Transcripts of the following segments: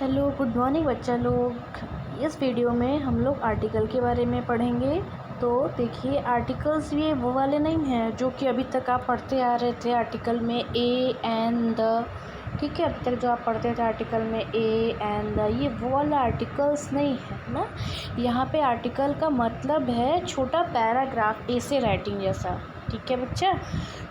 Hello good morning बच्चा लोग। इस वीडियो में हम लोग आर्टिकल के बारे में पढ़ेंगे। तो देखिए, आर्टिकल्स ये वो वाले नहीं हैं जो कि अभी तक आप पढ़ते आ रहे थे आर्टिकल में ए एंड द। ठीक है, अभी तक जो आप पढ़ते थे आर्टिकल में ए एंड द, ये वो वाला आर्टिकल्स नहीं है ना। यहाँ पे आर्टिकल का मतलब है छोटा पैराग्राफ, ऐसे राइटिंग जैसा। ठीक है बच्चा,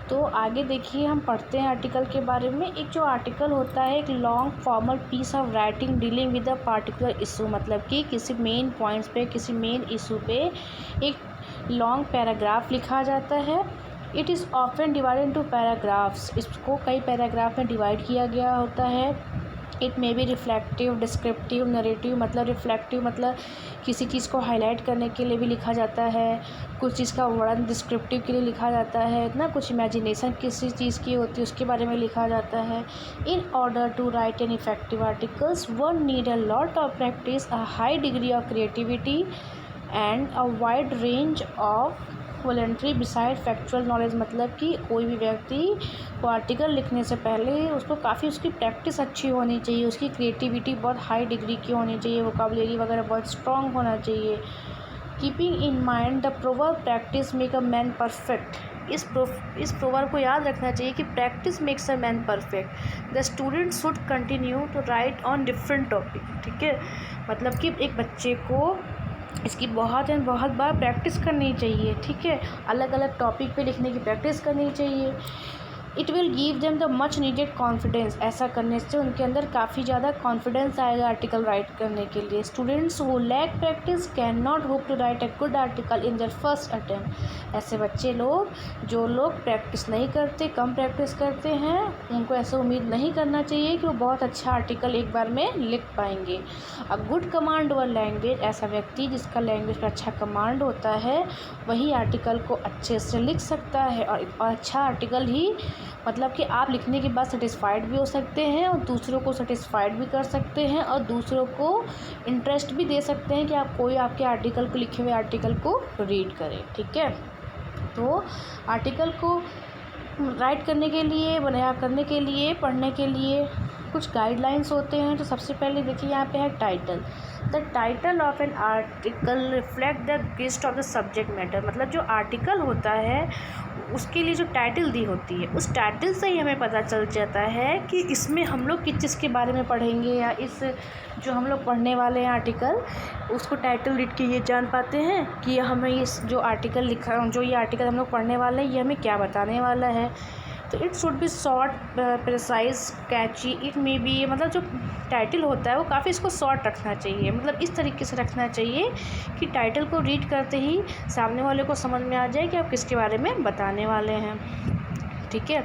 तो आगे देखिए हम पढ़ते हैं आर्टिकल के बारे में। एक जो आर्टिकल होता है, एक long formal piece of writing dealing with a particular issue, मतलब कि किसी मेन पॉइंट्स पे, किसी मेन इशू पे एक लॉन्ग पैराग्राफ लिखा जाता है। It is often divided into paragraphs, इसको कई पैराग्राफ में डिवाइड किया गया होता है। It may B reflective, descriptive, narrative, मतलब रिफ्लेक्टिव मतलब किसी चीज़ को हाईलाइट करने के लिए भी लिखा जाता है, कुछ चीज़ का वर्णन डिस्क्रिप्टिव के लिए लिखा जाता है ना, कुछ इमेजिनेशन किसी चीज़ की होती है उसके बारे में लिखा जाता है। In order to write an effective articles one need a lot of practice, a high degree of creativity and a wide range of वॉलेंट्री बिसाइड फैक्चुअल नॉलेज, मतलब कि कोई भी व्यक्ति को आर्टिकल लिखने से पहले उसको काफ़ी उसकी प्रैक्टिस अच्छी होनी चाहिए, उसकी क्रिएटिविटी बहुत हाई डिग्री की होनी चाहिए, वोकैबुलरी वगैरह बहुत स्ट्रॉन्ग होना चाहिए। Keeping in mind the proverb practice make a man perfect, इस प्रोवर्ब को याद रखना चाहिए कि practice makes a man perfect. The student should continue to write on different topic. ठीक है, मतलब कि एक बच्चे को इसकी बहुत एंड बहुत बार प्रैक्टिस करनी चाहिए। ठीक है, अलग अलग टॉपिक पे लिखने की प्रैक्टिस करनी चाहिए। It will give them the much needed confidence, ऐसा करने से उनके अंदर काफ़ी ज़्यादा कॉन्फिडेंस आएगा आर्टिकल राइट करने के लिए। Students who lack practice can not hope to write a good article in their first attempt, ऐसे बच्चे लोग जो लोग प्रैक्टिस नहीं करते, कम प्रैक्टिस करते हैं, उनको ऐसा उम्मीद नहीं करना चाहिए कि वो बहुत अच्छा आर्टिकल एक बार में लिख पाएंगे। A good command over language, ऐसा व्यक्ति जिसका लैंग्वेज पर अच्छा कमांड होता है वही आर्टिकल को अच्छे से लिख सकता है, और अच्छा आर्टिकल ही मतलब कि आप लिखने के बाद सेटिस्फाइड भी हो सकते हैं और दूसरों को सेटिस्फाइड भी कर सकते हैं और दूसरों को इंटरेस्ट भी दे सकते हैं कि आप कोई आपके आर्टिकल को, लिखे हुए आर्टिकल को रीड करें। ठीक है, तो आर्टिकल को राइट करने के लिए, बनाया करने के लिए, पढ़ने के लिए कुछ गाइडलाइंस होते हैं। तो सबसे पहले देखिए यहाँ पे है title. The title of an article reflect the gist of the subject matter, मतलब जो आर्टिकल होता है उसके लिए जो टाइटल दी होती है, उस टाइटल से ही हमें पता चल जाता है कि इसमें हम लोग किस चीज़ के बारे में पढ़ेंगे, या इस जो हम लोग पढ़ने वाले हैं आर्टिकल, उसको टाइटल रीड के ये जान पाते हैं कि हमें इस जो आर्टिकल लिखा, जो ये आर्टिकल हम लोग पढ़ने वाले हैं, ये हमें क्या बताने वाला है। तो it should be short, precise, catchy. It may be, मतलब जो टाइटल होता है वो काफ़ी इसको शॉर्ट रखना चाहिए, मतलब इस तरीके से रखना चाहिए कि टाइटल को रीड करते ही सामने वाले को समझ में आ जाए कि आप किसके बारे में बताने वाले हैं। ठीक है,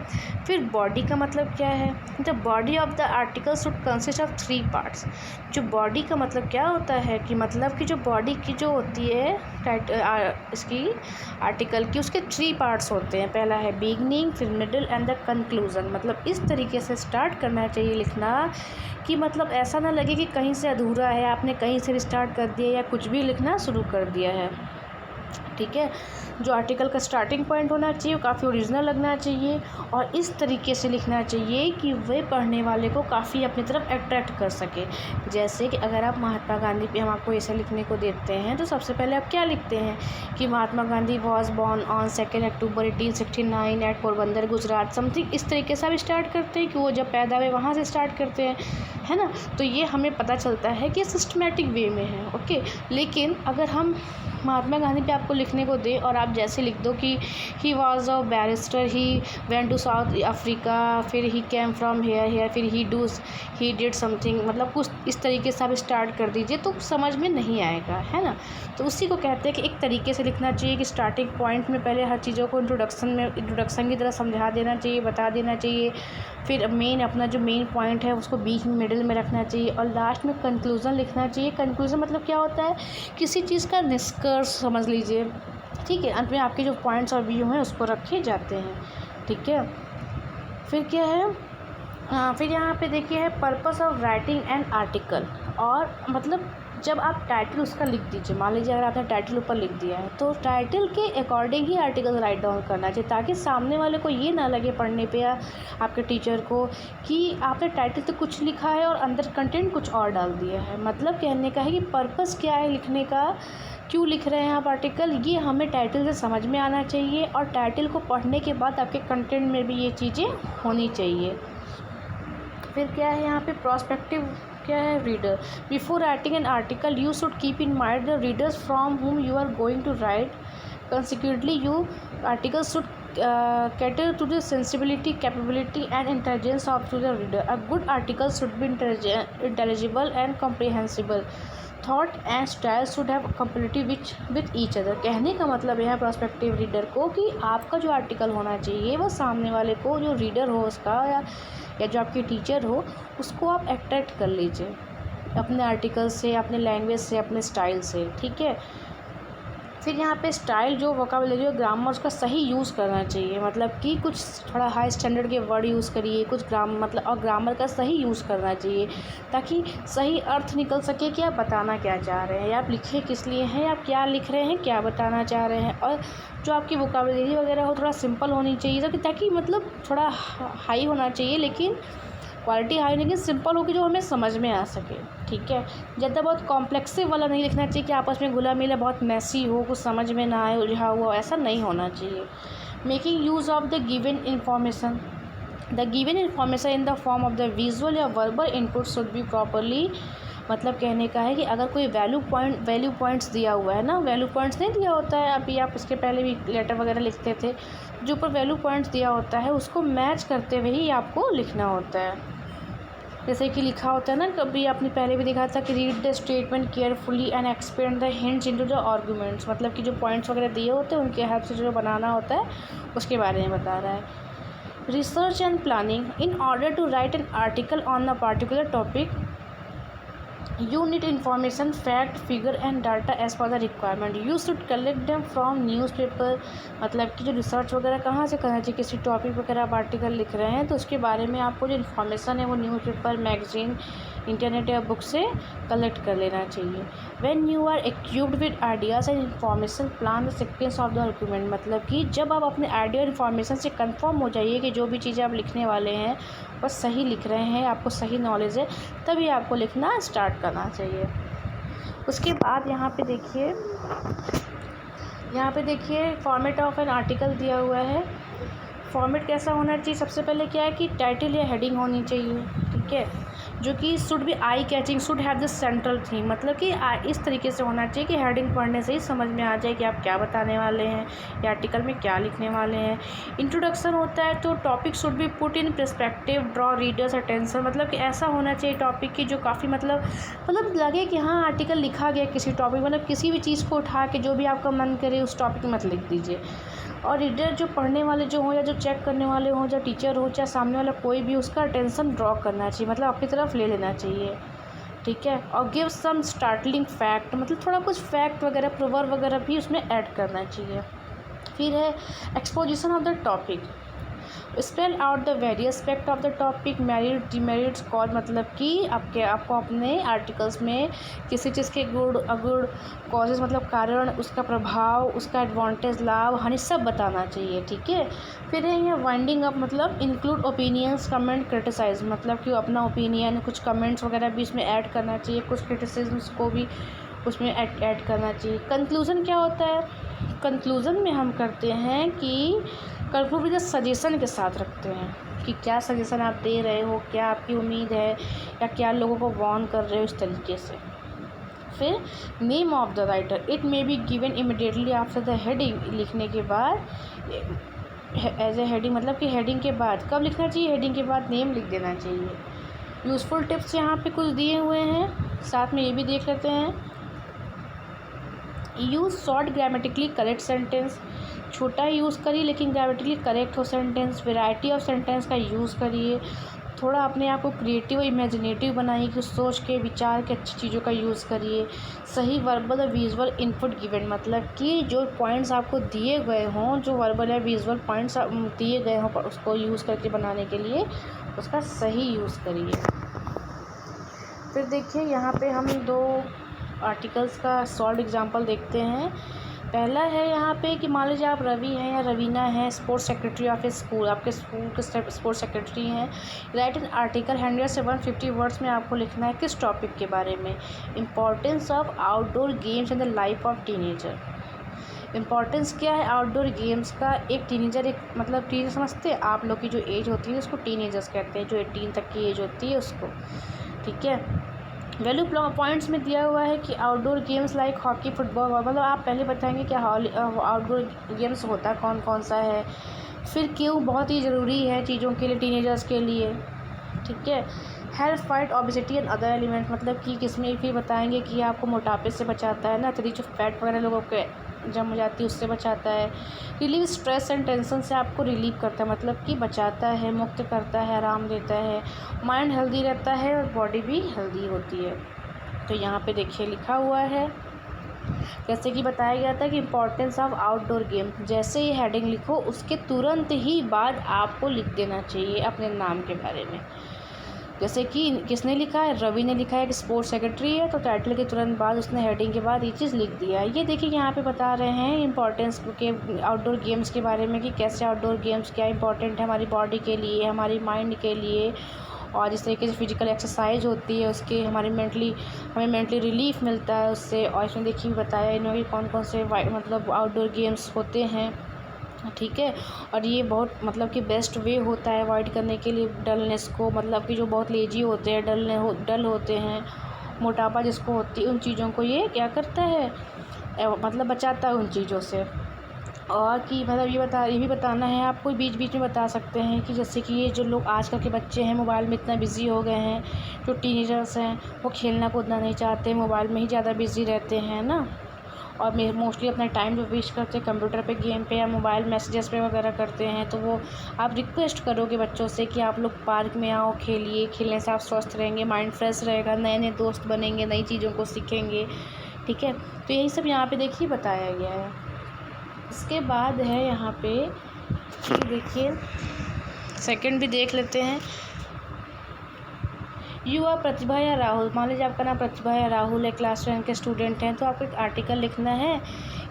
फिर बॉडी का मतलब क्या है। The body of the article should consist of 3 parts. जो बॉडी का मतलब क्या होता है कि मतलब कि जो बॉडी की जो होती है इसकी आर्टिकल की, उसके 3 पार्ट्स होते हैं। पहला है बिगनिंग, फिर मिडिल एंड द कंक्लूज़न, मतलब इस तरीके से स्टार्ट करना चाहिए लिखना कि मतलब ऐसा ना लगे कि कहीं से अधूरा है, आपने कहीं से स्टार्ट कर दिया या कुछ भी लिखना शुरू कर दिया है। ठीक है, जो आर्टिकल का स्टार्टिंग पॉइंट होना चाहिए वो काफ़ी ओरिजिनल लगना चाहिए और इस तरीके से लिखना चाहिए कि वे पढ़ने वाले को काफ़ी अपनी तरफ अट्रैक्ट कर सके। जैसे कि अगर आप महात्मा गांधी पे हम आपको ऐसा लिखने को देते हैं तो सबसे पहले आप क्या लिखते हैं कि Mahatma Gandhi was born on 2 October 1869 at Porbandar Gujarat, something इस तरीके से आप स्टार्ट करते हैं कि वो जब पैदा हुए वहाँ से स्टार्ट करते हैं, है ना। तो ये हमें पता चलता है कि सिस्टमेटिक वे में है। ओके, लेकिन अगर हम महात्मा गांधी पे आपको लिखने को दे और आप जैसे लिख दो कि he was a barrister, he went to South Africa, फिर ही केम फ्रॉम हेयर, फिर ही डिड समथिंग, मतलब कुछ इस तरीके से आप स्टार्ट कर दीजिए तो समझ में नहीं आएगा, है ना। तो उसी को कहते हैं कि एक तरीके से लिखना चाहिए कि स्टार्टिंग पॉइंट में पहले हर चीज़ों को इंट्रोडक्शन की तरह समझा देना चाहिए, बता देना चाहिए, फिर मेन अपना जो मेन पॉइंट है उसको बीच में, मिडिल में रखना चाहिए और लास्ट में कंक्लूज़न लिखना चाहिए। कंक्लूज़न मतलब क्या होता है, किसी चीज़ का निष्कर्ष समझ लीजिए। ठीक है, अंत में आपके जो पॉइंट्स और व्यू हैं उसको रखे जाते हैं। ठीक है, फिर क्या है, फिर यहाँ पे देखिए है purpose of writing an article, और मतलब जब आप टाइटल उसका लिख दीजिए, मान लीजिए अगर आपने टाइटल ऊपर लिख दिया है तो टाइटल के अकॉर्डिंग ही आर्टिकल राइट डाउन करना चाहिए, ताकि सामने वाले को ये ना लगे पढ़ने पे या आपके टीचर को कि आपने टाइटल तो कुछ लिखा है और अंदर कंटेंट कुछ और डाल दिया है। मतलब कहने का है कि पर्पस क्या है लिखने का, क्यों लिख रहे हैं आप आर्टिकल, ये हमें टाइटल से समझ में आना चाहिए और टाइटल को पढ़ने के बाद आपके कंटेंट में भी ये चीज़ें होनी चाहिए। फिर क्या है यहाँ पे प्रोस्पेक्टिव क्या है, reader. Before writing an article you should keep in mind the readers from whom you are going to write. Consequently, your article should cater to the sensibility, capability and intelligence of the reader. A good article should be intelligible and comprehensible. Thought and style should have compatibility with each other. कहने का मतलब यह है prospective reader को कि आपका जो article होना चाहिए वो सामने वाले को, जो रीडर हो उसका या जो आपके टीचर हो, उसको आप अट्रैक्ट कर लीजिए अपने आर्टिकल से, अपने लैंग्वेज से, अपने स्टाइल से। ठीक है। फिर यहाँ पे स्टाइल, जो वोकैबुलरी और ग्रामर, उसका सही यूज़ करना चाहिए। मतलब कि कुछ थोड़ा हाई स्टैंडर्ड के वर्ड यूज़ करिए, कुछ ग्रामर का सही यूज़ करना चाहिए, ताकि सही अर्थ निकल सके कि आप बताना क्या चाह रहे हैं, या आप लिखे किस लिए हैं, आप क्या लिख रहे हैं, क्या बताना चाह रहे हैं। और जो आपकी वोकैबुलरी वगैरह हो थोड़ा सिंपल होनी चाहिए, ताकि मतलब थोड़ा हाई होना चाहिए, लेकिन क्वालिटी हाई नहीं, सिंपल होगी जो हमें समझ में आ सके। ठीक है। ज़्यादा बहुत कॉम्प्लेक्सिव वाला नहीं लिखना चाहिए कि आपस में घुला मिला बहुत मैसी हो, कुछ समझ में ना आए, उलझा हुआ, ऐसा नहीं होना चाहिए। Making use of the given information. The given information in the form of the visual या verbal input should be properly. मतलब कहने का है कि अगर कोई वैल्यू पॉइंट्स दिया हुआ है ना, वैल्यू पॉइंट्स नहीं दिया होता है, अभी आप इसके पहले भी लेटर वगैरह लिखते थे, जो ऊपर वैल्यू पॉइंट्स दिया होता है उसको मैच करते हुए ही आपको लिखना होता है। जैसे कि लिखा होता है ना, कभी आपने पहले भी देखा था कि read the statement carefully and expand the hints into the arguments. मतलब कि जो पॉइंट्स वगैरह दिए होते हैं उनके हेल्प से जो बनाना होता है उसके बारे में बता रहा है। Research and planning. In order to write an article on a particular topic you need information, fact, figure and data as per the requirement. You should collect them from newspaper। मतलब कि जो रिसर्च वगैरह कहाँ से करना चाहिए, किसी topic वगैरह आप आर्टिकल लिख रहे हैं तो उसके बारे में आपको जो इन्फॉर्मेशन है वो न्यूज़पेपर, मैगजीन, इंटरनेट या बुक से कलेक्ट कर लेना चाहिए। When you are equipped with ideas and information, plan the sequence of the document. मतलब कि जब आप अपने आइडिया और इन्फॉर्मेशन से कंफर्म हो जाइए कि जो भी चीज़ें आप लिखने वाले हैं बस सही लिख रहे हैं, आपको सही नॉलेज है, तभी आपको लिखना स्टार्ट करना चाहिए। उसके बाद यहाँ पे देखिए फॉर्मेट ऑफ एन आर्टिकल दिया हुआ है। फॉर्मेट कैसा होना चाहिए, सबसे पहले क्या है कि टाइटल या हेडिंग होनी चाहिए। ठीक है। जो कि should be eye catching, should have the central theme. मतलब कि इस तरीके से होना चाहिए कि हेडिंग पढ़ने से ही समझ में आ जाए कि आप क्या बताने वाले हैं या आर्टिकल में क्या लिखने वाले हैं। इंट्रोडक्शन होता है तो topic should be put in perspective, draw readers attention. मतलब कि ऐसा होना चाहिए टॉपिक की जो काफ़ी मतलब लगे कि हाँ आर्टिकल लिखा गया किसी टॉपिक, मतलब किसी भी चीज़ को उठा के जो भी आपका मन करे उस टॉपिक में मत लिख दीजिए। और रीडर जो पढ़ने वाले जो हों या जो चेक करने वाले हों, या टीचर हो चाहे सामने वाला कोई भी, उसका अटेंशन ड्रॉ करना चाहिए, मतलब अपनी तरफ ले लेना चाहिए। ठीक है। और गिव सम स्टार्टलिंग फैक्ट, मतलब थोड़ा कुछ फैक्ट वगैरह, प्रोवर्ब वगैरह भी उसमें ऐड करना चाहिए। फिर है exposition of the topic. Spell out the various aspect of the topic, merit, demerits, cause. मतलब कि आपको अपने आर्टिकल्स में किसी चीज़ के गुड अगुड, कॉजेज़ मतलब कारण, उसका प्रभाव, उसका एडवांटेज, लाभ, हानि सब बताना चाहिए। ठीक है। फिर है ये वाइंडिंग अप, मतलब इंक्लूड ओपिनियंस, कमेंट, क्रिटिसाइज। मतलब कि अपना ओपिनियन, कुछ कमेंट्स वगैरह भी इसमें ऐड करना चाहिए, कुछ क्रिटिसिज्म्स को भी उसमें ऐड करना चाहिए। कंक्लूज़न क्या होता है, कंक्लूज़न में हम करते हैं कि कंक्लूड सजेशन के साथ रखते हैं कि क्या सजेशन आप दे रहे हो, क्या आपकी उम्मीद है, या क्या लोगों को वार्न कर रहे हो इस तरीके से। फिर name of the writer, it may be given immediately after the heading. लिखने के बाद एज ए हेडिंग, मतलब कि हेडिंग के बाद कब लिखना चाहिए, हेडिंग के बाद नेम लिख देना चाहिए। यूज़फुल टिप्स यहाँ पे कुछ दिए हुए हैं, साथ में ये भी देख लेते हैं। Use short grammatically correct sentence, छोटा यूज़ करिए लेकिन ग्रामेटिकली करेक्ट हो सेंटेंस। वैरायटी ऑफ सेंटेंस का यूज़ करिए, थोड़ा अपने आप को क्रिएटिव और इमेजिनेटिव बनाइए, कि सोच के, विचार के, अच्छी चीज़ों का यूज़ करिए। सही वर्बल और विजुअल इनपुट गिवन, मतलब कि जो पॉइंट्स आपको दिए गए हों, जो वर्बल या विजुअल पॉइंट्स दिए गए हों, उसको यूज़ करके बनाने के लिए उसका सही यूज़ करिए। फिर देखिए यहाँ पे हम दो आर्टिकल्स का सॉल्व एग्जांपल देखते हैं। पहला है यहाँ पे कि मान लीजिए आप रवि हैं या रवीना हैं, sports secretary of A school, आपके स्कूल के स्पोर्ट्स सेक्रेटरी हैं। राइट एन आर्टिकल 100 से 150 वर्ड्स में आपको लिखना है किस टॉपिक के बारे में? Importance of outdoor games in the life of teenager. Importance क्या है आउटडोर गेम्स का? एक टीनेजर, एक मतलब टीनेजर समझते हैं आप लोग की जो एज होती है उसको टीनेजर्स कहते हैं, जो 18 तक की एज होती है उसको, ठीक है। वैल्यू पॉइंट्स में दिया हुआ है कि outdoor games like hockey, football, मतलब आप पहले बताएंगे कि आउटडोर गेम्स होता कौन कौन सा है, फिर क्यों बहुत ही ज़रूरी है चीज़ों के लिए, टीनेजर्स के लिए, ठीक है। Health fight obesity and other element, मतलब कि किसमें फिर बताएंगे कि आपको मोटापे से बचाता है ना, तो जो फैट वगैरह लोगों के जम हो जाती है उससे बचाता है। रिलीव स्ट्रेस एंड टेंशन से आपको रिलीव करता है, मतलब कि बचाता है, मुक्त करता है, आराम देता है। माइंड हेल्दी रहता है और बॉडी भी हेल्दी होती है। तो यहाँ पे देखिए लिखा हुआ है, जैसे कि बताया गया था कि इम्पॉर्टेंस ऑफ आउटडोर गेम, जैसे ही हेडिंग लिखो उसके तुरंत ही बाद आपको लिख देना चाहिए अपने नाम के बारे में। जैसे कि किसने लिखा है, रवि ने लिखा है कि स्पोर्ट्स सेक्रेटरी है, तो टाइटल के तुरंत बाद उसने हेडिंग के बाद ये चीज़ लिख दिया है। ये देखिए यहाँ पे बता रहे हैं इंपॉर्टेंस के आउटडोर गेम्स के बारे में कि कैसे आउटडोर गेम्स क्या इंपॉर्टेंट है हमारी बॉडी के लिए, हमारी माइंड के लिए, और जिस तरीके से फिजिकल एक्सरसाइज होती है उसके हमें मेंटली रिलीफ मिलता है उससे। और इसमें देखिए बताया इन्होंने कौन कौन से मतलब आउटडोर गेम्स होते हैं, ठीक है। और ये बहुत मतलब कि बेस्ट वे होता है अवॉइड करने के लिए डलनेस को, मतलब कि जो बहुत लेजी होते हैं, डल होते हैं, मोटापा जिसको होती है, उन चीज़ों को ये क्या करता है, मतलब बचाता है उन चीज़ों से। और कि मतलब ये भी बताना है आपको, बीच बीच में बता सकते हैं कि जैसे कि ये जो लोग आजकल के बच्चे हैं मोबाइल में इतना बिज़ी हो गए हैं, जो टीनेजर्स हैं वो खेलना कूदना नहीं चाहते, मोबाइल में ही ज़्यादा बिज़ी रहते हैं ना, और मोस्टली अपना टाइम जो वेस्ट करते हैं कंप्यूटर पे, गेम पे या मोबाइल मैसेजेस पे वगैरह करते हैं। तो वो आप रिक्वेस्ट करोगे बच्चों से कि आप लोग पार्क में आओ, खेलिए, खेलने से आप स्वस्थ रहेंगे, माइंड फ्रेश रहेगा, नए नए दोस्त बनेंगे, नई चीज़ों को सीखेंगे, ठीक है। तो यही सब यहाँ पे देखिए बताया गया है। इसके बाद है यहाँ पे देखिए सेकंड भी देख लेते हैं। यू आर प्रतिभा या राहुल, मान लीजिए आपका नाम प्रतिभा या राहुल है, क्लास 10 के स्टूडेंट हैं, तो आपको एक आर्टिकल लिखना है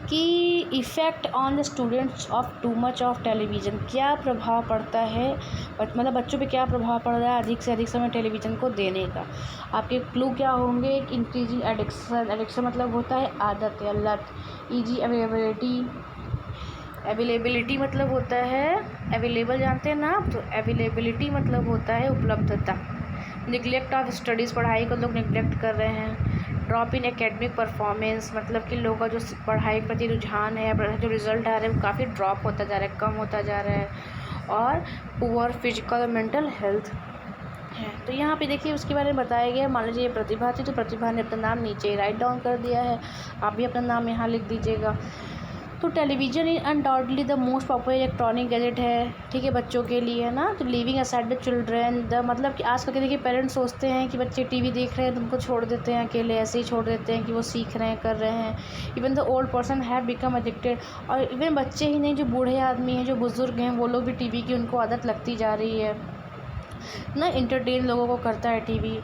कि effect on the students of too much of television, क्या प्रभाव पड़ता है, मतलब बच्चों पे क्या प्रभाव पड़ रहा है अधिक से अधिक समय टेलीविज़न को देने का। आपके क्लू क्या होंगे? इंक्रीजिंग एडिक्शन मतलब होता है आदत या लत। ईजी अवेलेबिलिटी मतलब होता है अवेलेबल, जानते हैं ना आप, तो अवेलेबिलिटी मतलब होता है उपलब्धता। निगलेक्ट ऑफ स्टडीज़, पढ़ाई को लोग निगलेक्ट कर रहे हैं। ड्रॉप इन एकेडमिक परफॉर्मेंस, मतलब कि लोगों का जो पढ़ाई के प्रति रुझान है, जो रिज़ल्ट आ रहा है वो काफ़ी ड्रॉप होता जा रहा है, कम होता जा रहा है। और पुअर फिजिकल और मेंटल हेल्थ है। तो यहाँ पे देखिए उसके बारे में बताया गया है। मान लीजिए प्रतिभा थी, तो प्रतिभा ने अपना नाम नीचे राइट डाउन कर दिया है, आप भी अपना नाम यहाँ लिख दीजिएगा। तो television is undoubtedly the most popular electronic gadget है, ठीक है, बच्चों के लिए, है ना। तो living aside the children, the मतलब कि आजकल के देखिए पेरेंट्स सोचते हैं कि बच्चे टीवी देख रहे हैं तो उनको छोड़ देते हैं अकेले, ऐसे ही छोड़ देते हैं कि वो सीख रहे हैं, कर रहे हैं। Even the old person have become addicted, और इवन बच्चे ही नहीं, जो बूढ़े आदमी हैं, जो बुज़ुर्ग हैं, वो लोग भी टीवी की उनको आदत लगती जा रही है ना। इंटरटेन लोगों को करता है टीवी।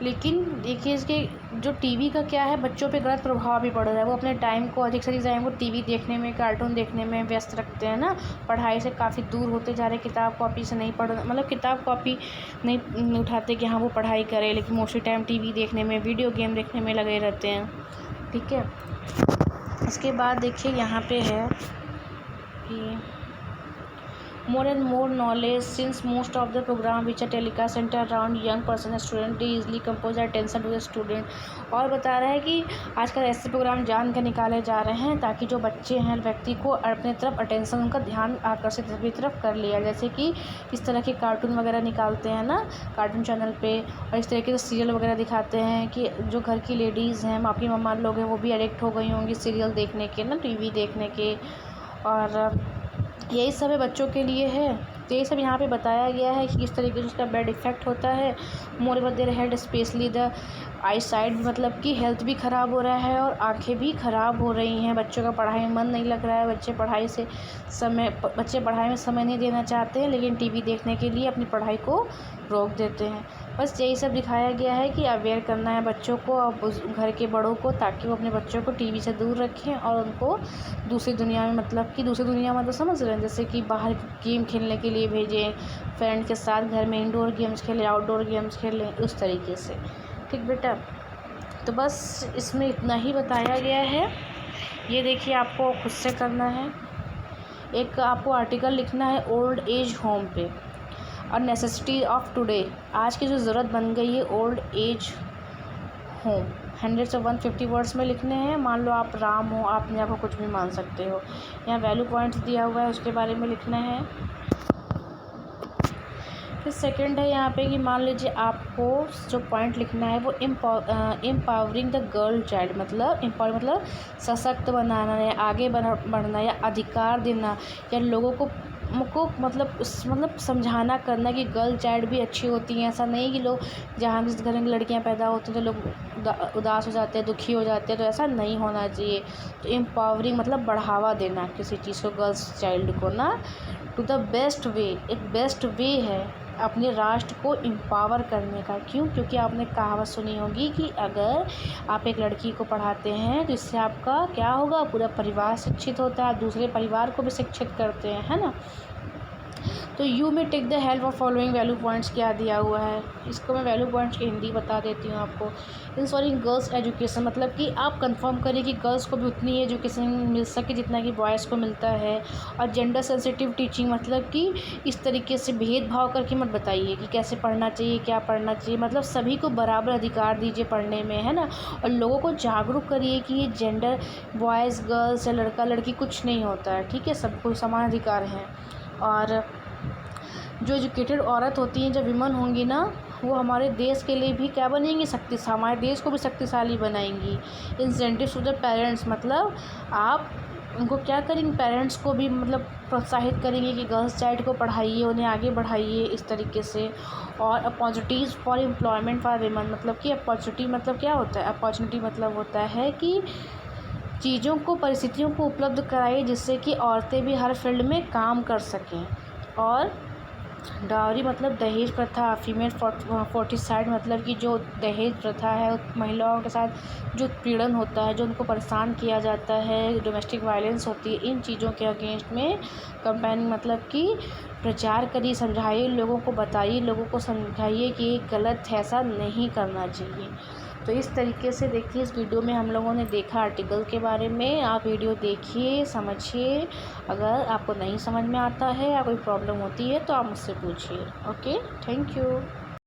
लेकिन देखिए इसके जो टीवी का क्या है, बच्चों पे गलत प्रभाव भी पड़ रहा है। वो अपने टाइम को अधिक से अधिक टाइम को टीवी देखने में, कार्टून देखने में व्यस्त रखते हैं ना, पढ़ाई से काफ़ी दूर होते जा रहे, किताब कॉपी से नहीं पढ़, मतलब किताब कॉपी नहीं उठाते कि हाँ वो पढ़ाई करें, लेकिन मोस्टली टाइम टीवी देखने में, वीडियो गेम देखने में लगे रहते हैं, ठीक है। इसके बाद देखिए यहाँ पे है कि more and more knowledge since most of the program which are telecast center around young person and student they easily compose attention to the student। और बता रहा है कि आजकल ऐसे प्रोग्राम जान के निकाले जा रहे हैं ताकि जो बच्चे हैं व्यक्ति को अपने तरफ अटेंशन, उनका ध्यान आकर्षित अपनी तरफ कर लिया। जैसे कि इस तरह के कार्टून वगैरह निकालते हैं ना कार्टून चैनल पे, और इस तरीके से सीरियल वगैरह दिखाते हैं कि जो घर की लेडीज़ हैं, आपकी मम्मा लोग हैं, वो भी एडिक्ट हो गई होंगी सीरियल देखने के ना, टीवी देखने के। और यही सब है बच्चों के लिए है। तो ये सब यहाँ पे बताया गया है कि किस तरीके से उसका बैड इफ़ेक्ट होता है। More over their head specially the I side, मतलब कि हेल्थ भी ख़राब हो रहा है और आंखें भी ख़राब हो रही हैं। बच्चों का पढ़ाई में मन नहीं लग रहा है, बच्चे पढ़ाई में समय नहीं देना चाहते हैं, लेकिन टीवी देखने के लिए अपनी पढ़ाई को रोक देते हैं। बस यही सब दिखाया गया है कि अवेयर करना है बच्चों को और उस घर के बड़ों को, ताकि वो अपने बच्चों को टीवी से दूर रखें और उनको दूसरी दुनिया में, मतलब कि दूसरी दुनिया में तो समझ रहे हैं, जैसे कि बाहर गेम खेलने के लिए भेजें, फ्रेंड के साथ घर में इंडोर गेम्स खेलें, आउटडोर गेम्स खेलें, उस तरीके से। ठीक बेटा, तो बस इसमें इतना ही बताया गया है। ये देखिए, आपको खुद से करना है। एक आपको आर्टिकल लिखना है ओल्ड एज होम पे, और नेसेसिटी ऑफ टुडे, आज की जो ज़रूरत बन गई है ओल्ड एज होम। 100 से 150 वर्ड्स में लिखने हैं। मान लो आप राम हो, आप अपने आप को कुछ भी मान सकते हो। यहाँ वैल्यू पॉइंट्स दिया हुआ है, उसके बारे में लिखना है। फिर सेकंड है यहाँ पे कि मान लीजिए आपको जो पॉइंट लिखना है वो एम्पावरिंग द गर्ल चाइल्ड, मतलब एम्पावर मतलब सशक्त बनाना या आगे बढ़ना या अधिकार देना, या लोगों को मतलब समझाना करना कि गर्ल चाइल्ड भी अच्छी होती हैं। ऐसा नहीं कि लोग जहाँ जिस घर में लड़कियाँ पैदा होती हैं तो लोग उदास हो जाते हैं, दुखी हो जाते हैं, तो ऐसा नहीं होना चाहिए। तो एम्पावरिंग मतलब बढ़ावा देना किसी चीज़ को, गर्ल्स चाइल्ड को ना, टू द बेस्ट वे, एक बेस्ट वे है अपने राष्ट्र को एम्पावर करने का। क्यों? क्योंकि आपने कहावत सुनी होगी कि अगर आप एक लड़की को पढ़ाते हैं तो इससे आपका क्या होगा, पूरा परिवार शिक्षित होता है, दूसरे परिवार को भी शिक्षित करते हैं, है ना। तो you may take the help of following value points क्या दिया हुआ है, इसको मैं वैल्यू पॉइंट्स की हिंदी बता देती हूँ आपको। इंश्योरिंग गर्ल्स एजुकेशन, मतलब कि आप कंफर्म करिए कि गर्ल्स को भी उतनी एजुकेशन मिल सके जितना कि बॉयज़ को मिलता है। और जेंडर सेंसिटिव टीचिंग, मतलब कि इस तरीके से भेदभाव करके मत बताइए कि कैसे पढ़ना चाहिए, क्या पढ़ना चाहिए, मतलब सभी को बराबर अधिकार दीजिए पढ़ने में, है ना। और लोगों को जागरूक करिए कि ये जेंडर बॉयज़ गर्ल्स या लड़का लड़की कुछ नहीं होता है, ठीक है, सबको समान अधिकार हैं। और जो एजुकेटेड औरत होती हैं, जब विमन होंगी ना, वो हमारे देश के लिए भी क्या बनेंगी, हमारे देश को भी शक्तिशाली बनाएंगी। इंसेंटिव्स टू द पेरेंट्स, मतलब आप उनको क्या करेंगे, पेरेंट्स को भी मतलब प्रोत्साहित करेंगे कि गर्ल्स चाइल्ड को पढ़ाइए, उन्हें आगे बढ़ाइए इस तरीके से। और opportunities for employment for women, मतलब कि अपॉर्चुनिटी मतलब क्या होता है, अपॉर्चुनिटी मतलब होता है कि चीज़ों को, परिस्थितियों को उपलब्ध कराइए जिससे कि औरतें भी हर फील्ड में काम कर सकें। और डावरी मतलब दहेज प्रथा, फीमेल फोर्टिसाइड मतलब कि जो दहेज प्रथा है, महिलाओं के साथ जो पीड़न होता है, जो उनको परेशान किया जाता है, डोमेस्टिक वायलेंस होती है, इन चीज़ों के अगेंस्ट में कंपेनिंग, मतलब कि प्रचार करिए, समझाइए, लोगों को बताइए, लोगों को समझाइए कि ये गलत है, ऐसा नहीं करना चाहिए। तो इस तरीके से देखिए, इस वीडियो में हम लोगों ने देखा आर्टिकल के बारे में। आप वीडियो देखिए, समझिए। अगर आपको नहीं समझ में आता है या कोई प्रॉब्लम होती है तो आप मुझसे पूछिए। Okay, thank you.